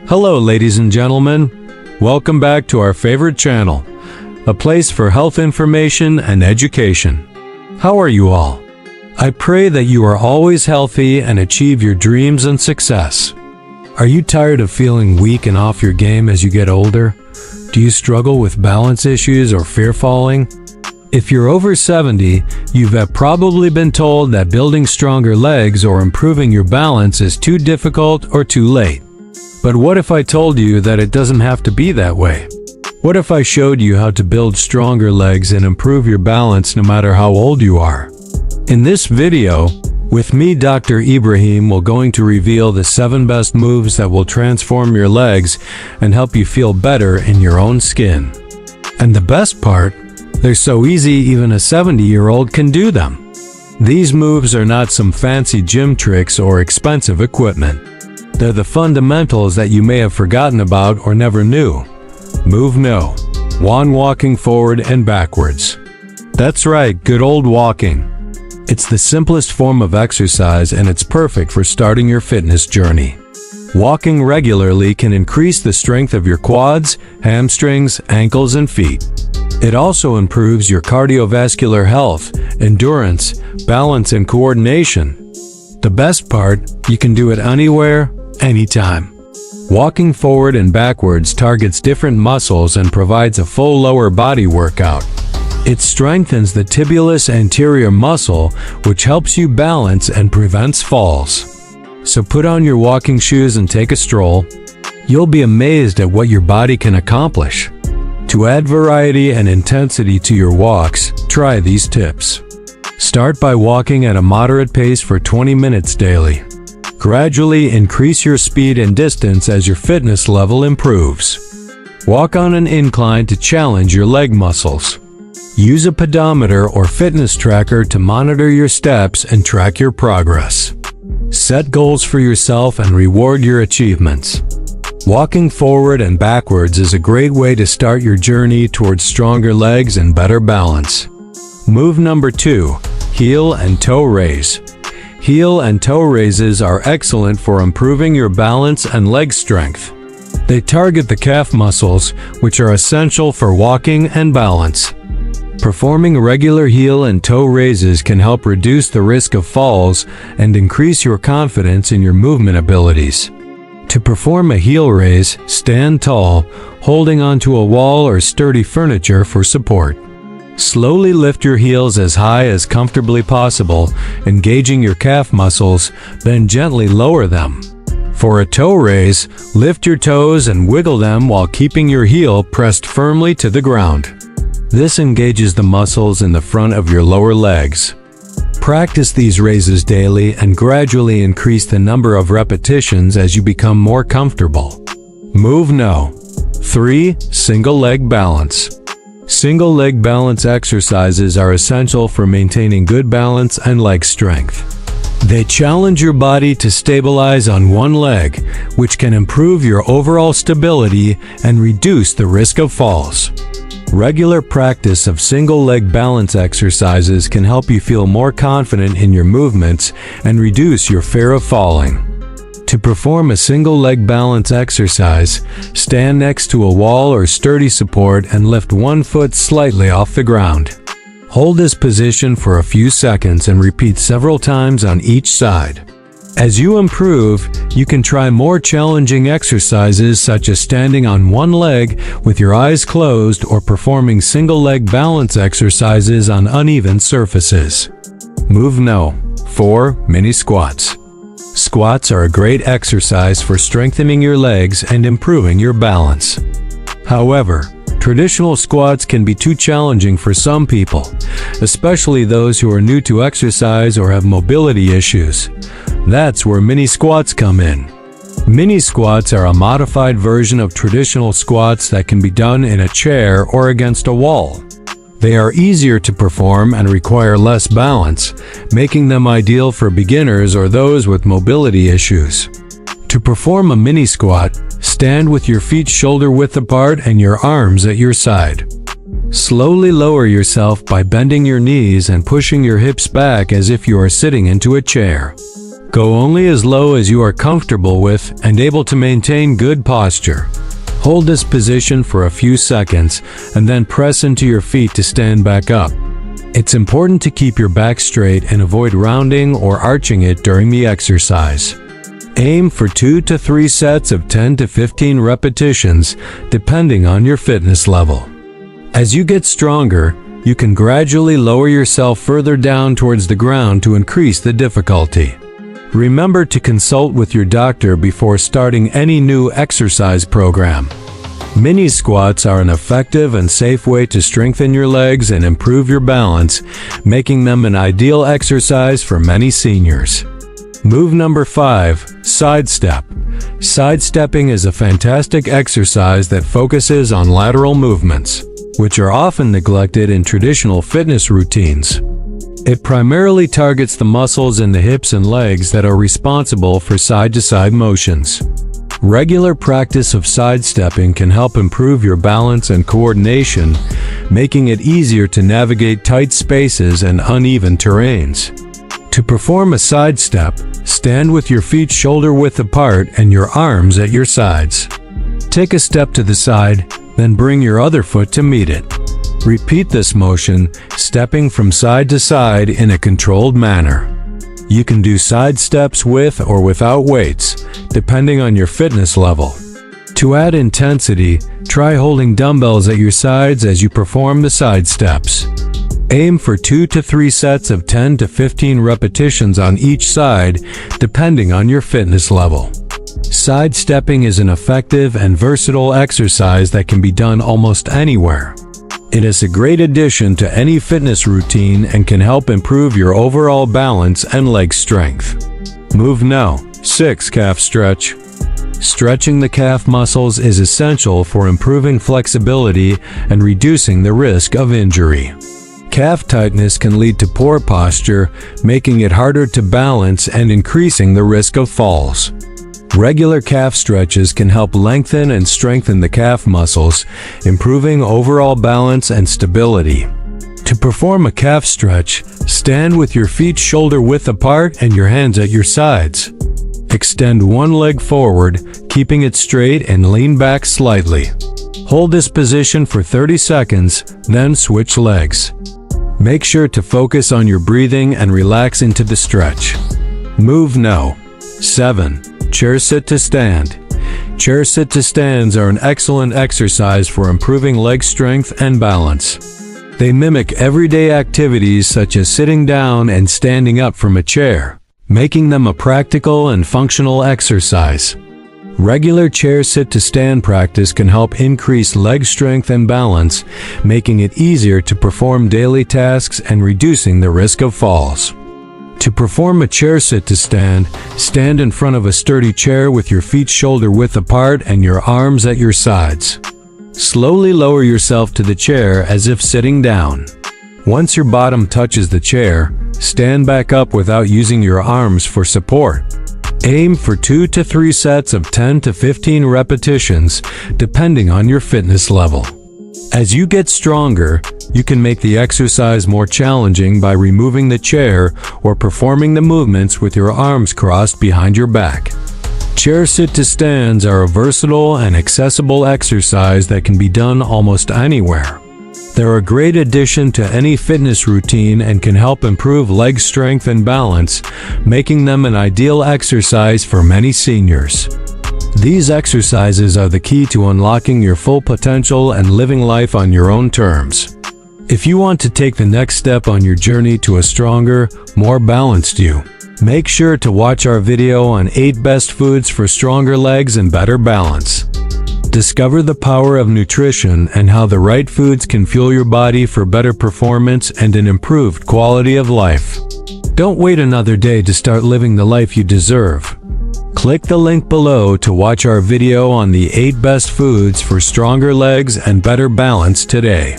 Hello, ladies and gentlemen. Welcome back to our favorite channel, a place for health information and education. How are you all? I pray that you are always healthy and achieve your dreams and success. Are you tired of feeling weak and off your game as you get older? Do you struggle with balance issues or fear falling? If you're over 70, you have probably been told that building stronger legs or improving your balance is too difficult or too late. But what if I told you that it doesn't have to be that way? What if I showed you how to build stronger legs and improve your balance no matter how old you are? In this video, with me, Dr. Ibrahim, will going to reveal the 7 best moves that will transform your legs and help you feel better in your own skin. And the best part, they're so easy even a 70-year-old can do them. These moves are not some fancy gym tricks or expensive equipment. They're the fundamentals that you may have forgotten about or never knew. Move No. 1. Walking forward and backwards. That's right, good old walking. It's the simplest form of exercise and it's perfect for starting your fitness journey. Walking regularly can increase the strength of your quads, hamstrings, ankles, and feet. It also improves your cardiovascular health, endurance, balance, and coordination. The best part, you can do it anywhere, anytime. Walking forward and backwards targets different muscles and provides a full lower body workout. It strengthens the tibialis anterior muscle, which helps you balance and prevents falls. So put on your walking shoes and take a stroll. You'll be amazed at what your body can accomplish. To add variety and intensity to your walks, try these tips. Start by walking at a moderate pace for 20 minutes daily. Gradually increase your speed and distance as your fitness level improves. Walk on an incline to challenge your leg muscles. Use a pedometer or fitness tracker to monitor your steps and track your progress. Set goals for yourself and reward your achievements. Walking forward and backwards is a great way to start your journey towards stronger legs and better balance. Move number 2. Heel and toe raise. Heel and toe raises are excellent for improving your balance and leg strength. They target the calf muscles, which are essential for walking and balance. Performing regular heel and toe raises can help reduce the risk of falls and increase your confidence in your movement abilities. To perform a heel raise, stand tall, holding onto a wall or sturdy furniture for support. Slowly lift your heels as high as comfortably possible, engaging your calf muscles, then gently lower them. For a toe raise, lift your toes and wiggle them while keeping your heel pressed firmly to the ground. This engages the muscles in the front of your lower legs. Practice these raises daily and gradually increase the number of repetitions as you become more comfortable. Move No. 3. Single leg balance. Single leg balance exercises are essential for maintaining good balance and leg strength. They challenge your body to stabilize on one leg, which can improve your overall stability and reduce the risk of falls. Regular practice of single leg balance exercises can help you feel more confident in your movements and reduce your fear of falling. To perform a single leg balance exercise, stand next to a wall or sturdy support and lift one foot slightly off the ground. Hold this position for a few seconds and repeat several times on each side. As you improve, you can try more challenging exercises such as standing on one leg with your eyes closed or performing single leg balance exercises on uneven surfaces. Move No. 4. Mini squats. Squats are a great exercise for strengthening your legs and improving your balance. However, traditional squats can be too challenging for some people, especially those who are new to exercise or have mobility issues. That's where mini squats come in. Mini squats are a modified version of traditional squats that can be done in a chair or against a wall. They are easier to perform and require less balance, making them ideal for beginners or those with mobility issues. To perform a mini squat, stand with your feet shoulder width apart and your arms at your side. Slowly lower yourself by bending your knees and pushing your hips back as if you are sitting into a chair. Go only as low as you are comfortable with and able to maintain good posture. Hold this position for a few seconds and then press into your feet to stand back up. It's important to keep your back straight and avoid rounding or arching it during the exercise. Aim for 2 to 3 sets of 10 to 15 repetitions, depending on your fitness level. As you get stronger, you can gradually lower yourself further down towards the ground to increase the difficulty. Remember to consult with your doctor before starting any new exercise program. Mini squats are an effective and safe way to strengthen your legs and improve your balance, making them an ideal exercise for many seniors. Move number 5, side step. Sidestepping is a fantastic exercise that focuses on lateral movements, which are often neglected in traditional fitness routines. It primarily targets the muscles in the hips and legs that are responsible for side-to-side motions. Regular practice of sidestepping can help improve your balance and coordination, making it easier to navigate tight spaces and uneven terrains. To perform a sidestep, stand with your feet shoulder-width apart and your arms at your sides. Take a step to the side, then bring your other foot to meet it. Repeat this motion, stepping from side to side in a controlled manner. You can do side steps with or without weights, depending on your fitness level. To add intensity, try holding dumbbells at your sides as you perform the side steps. Aim for 2 to 3 sets of 10 to 15 repetitions on each side, depending on your fitness level. Sidestepping is an effective and versatile exercise that can be done almost anywhere. It is a great addition to any fitness routine and can help improve your overall balance and leg strength. Move now. 6, calf stretch. Stretching the calf muscles is essential for improving flexibility and reducing the risk of injury. Calf tightness can lead to poor posture, making it harder to balance and increasing the risk of falls. Regular calf stretches can help lengthen and strengthen the calf muscles, improving overall balance and stability. To perform a calf stretch, stand with your feet shoulder-width apart and your hands at your sides. Extend one leg forward, keeping it straight and lean back slightly. Hold this position for 30 seconds, then switch legs. Make sure to focus on your breathing and relax into the stretch. Move now. 7. Chair sit to stand. Chair sit to stands are an excellent exercise for improving leg strength and balance. They mimic everyday activities such as sitting down and standing up from a chair, making them a practical and functional exercise. Regular chair sit to stand practice can help increase leg strength and balance, making it easier to perform daily tasks and reducing the risk of falls. To perform a chair sit to stand, stand in front of a sturdy chair with your feet shoulder-width apart and your arms at your sides. Slowly lower yourself to the chair as if sitting down. Once your bottom touches the chair, stand back up without using your arms for support. Aim for 2 to 3 sets of 10 to 15 repetitions, depending on your fitness level. As you get stronger, you can make the exercise more challenging by removing the chair or performing the movements with your arms crossed behind your back. Chair sit to stands are a versatile and accessible exercise that can be done almost anywhere. They're a great addition to any fitness routine and can help improve leg strength and balance, making them an ideal exercise for many seniors. These exercises are the key to unlocking your full potential and living life on your own terms. If you want to take the next step on your journey to a stronger, more balanced you, make sure to watch our video on 8 best foods for stronger legs and better balance. Discover the power of nutrition and how the right foods can fuel your body for better performance and an improved quality of life. Don't wait another day to start living the life you deserve. Click the link below to watch our video on the 8 best foods for stronger legs and better balance today.